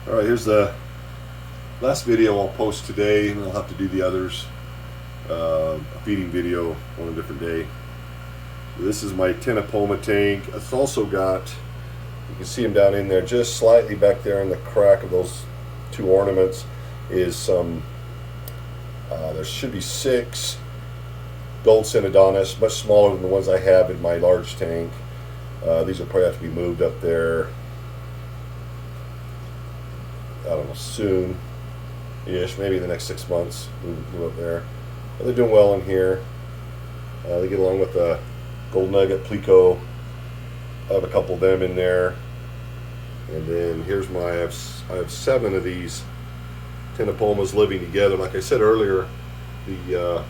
Alright, here's the last video I'll post today, and I'll have to do the others. A feeding video on a different day. This is my Ctenopoma tank. It's also got, you can see them down in there, just slightly back there in the crack of those two ornaments is some, there should be 6 gold Synodontis, much smaller than the ones I have in my large tank. These will probably have to be moved up there, I don't know, soon-ish, maybe in the next 6 months, move up there. But they're doing well in here. They get along with the gold Nugget, Pleco. I have a couple of them in there. And then here's my, I have 7 of these Ctenopomas living together. Like I said earlier, the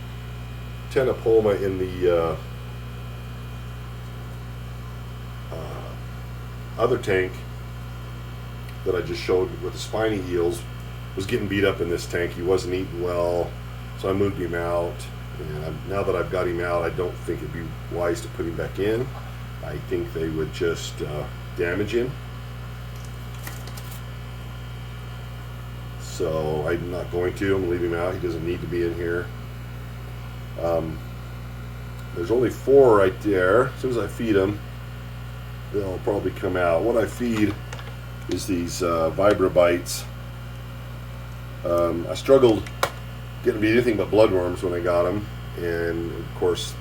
Ctenopoma in the other tank that I just showed with the spiny eels was getting beat up in this tank. He wasn't eating well, so I moved him out. And now that I've got him out, I don't think it'd be wise to put him back in. I think they would just damage him. So I'm not going to. I'm going to leave him out. He doesn't need to be in here. There's only 4 right there. As soon as I feed them, they'll probably come out. What I feed is these Vibra bites. I struggled getting to be anything but bloodworms when I got them, and of course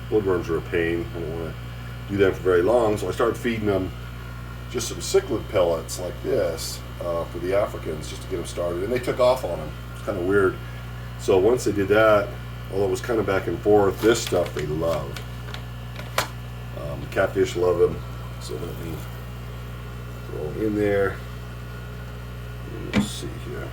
bloodworms are a pain. I don't want to do them for very long, so I started feeding them just some cichlid pellets like this for the Africans, just to get them started, and they took off on them. It's kind of weird. So once they did that, although it was kind of back and forth, this stuff they love. The catfish love them, so let me throw them in there. Let's see here.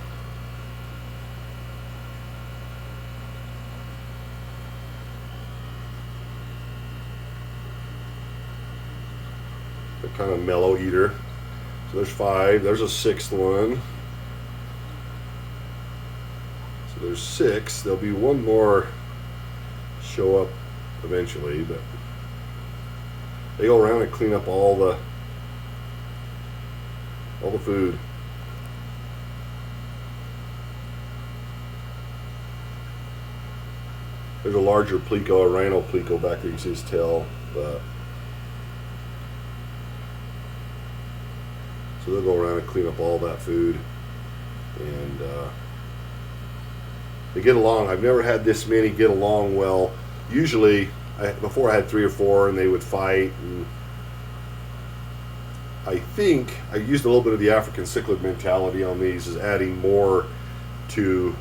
They're kind of mellow eater. So there's 5. There's a 6th one. So there's 6. There'll be one more show up eventually, but they go around and clean up all the food. There's a larger Pleco, a rhino Pleco back there. You can see his tail, but so they'll go around and clean up all that food, and they get along. I've never had this many get along well. Usually, before I had 3 or 4, and they would fight. And I think I used a little bit of the African cichlid mentality on these, is adding more to.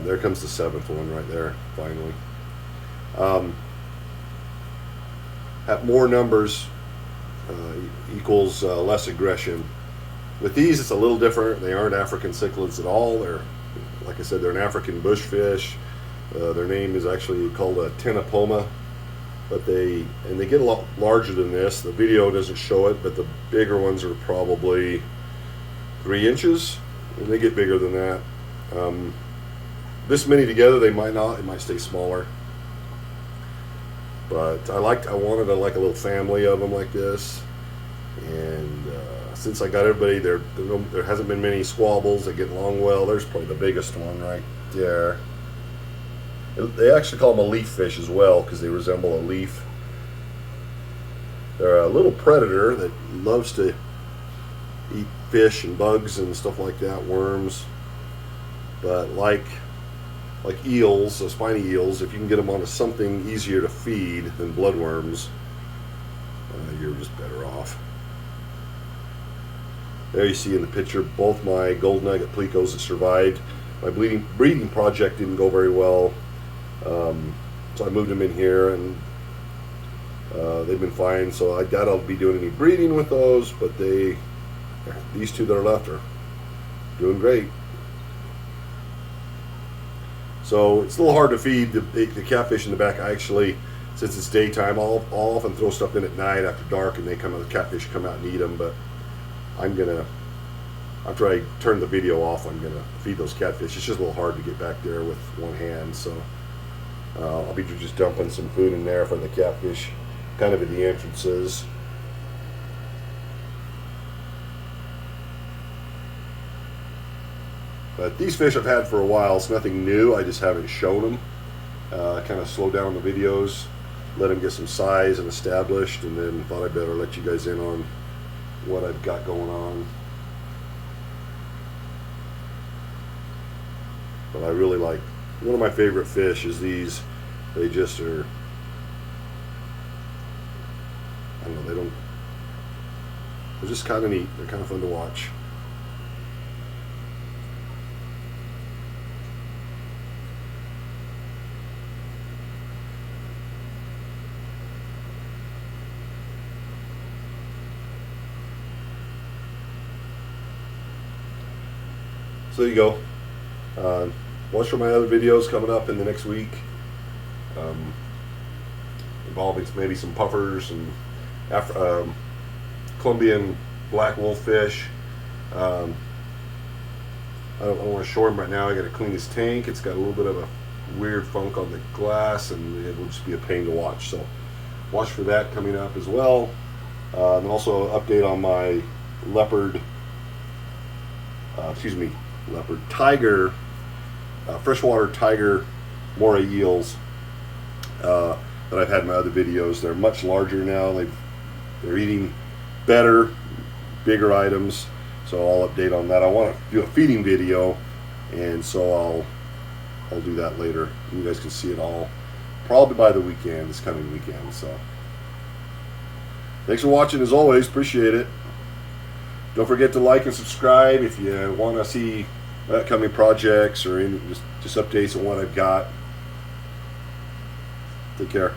There comes the 7th one right there, finally. At more numbers equals less aggression. With these, it's a little different. They aren't African cichlids at all. They're, like I said, they're an African bushfish. Their name is actually called a Ctenopoma, but they get a lot larger than this. The video doesn't show it, but the bigger ones are probably 3 inches, and they get bigger than that. This many together, they might not. It might stay smaller. But I wanted a little family of them like this, and since I got everybody, there hasn't been many squabbles. They get along well. There's probably the biggest one right there. They actually call them a leaf fish as well, because they resemble a leaf. They're a little predator that loves to eat fish and bugs and stuff like that, worms. But like eels, spiny eels, if you can get them onto something easier to feed than bloodworms, you're just better off. There you see in the picture both my gold nugget plecos that survived. My breeding project didn't go very well, so I moved them in here, and they've been fine. So I doubt I'll be doing any breeding with those, but these 2 that are left are doing great. So it's a little hard to feed the catfish in the back. I actually, since it's daytime, I'll often throw stuff in at night after dark, and the catfish come out and eat them. But after I turn the video off, I'm gonna feed those catfish. It's just a little hard to get back there with one hand, so I'll be just dumping some food in there for the catfish, kind of at the entrances. But these fish I've had for a while. It's nothing new. I just haven't shown them. Kind of slowed down the videos, let them get some size and established, and then thought I'd better let you guys in on what I've got going on. But I really like, one of my favorite fish is these. They just are, I don't know, they're just kind of neat. They're kind of fun to watch. So there you go. Watch for my other videos coming up in the next week, involving maybe some puffers and Colombian black wolffish. I don't want to shore him right now. I got to clean his tank. It's got a little bit of a weird funk on the glass, and it will just be a pain to watch. So watch for that coming up as well. And also an update on my leopard tiger, freshwater tiger moray eels that I've had in my other videos. They're much larger now. They're eating better, bigger items. So I'll update on that. I want to do a feeding video, and so I'll do that later. You guys can see it all probably by the weekend, this coming weekend. So thanks for watching as always. Appreciate it. Don't forget to like and subscribe if you want to see upcoming projects or just updates on what I've got. Take care.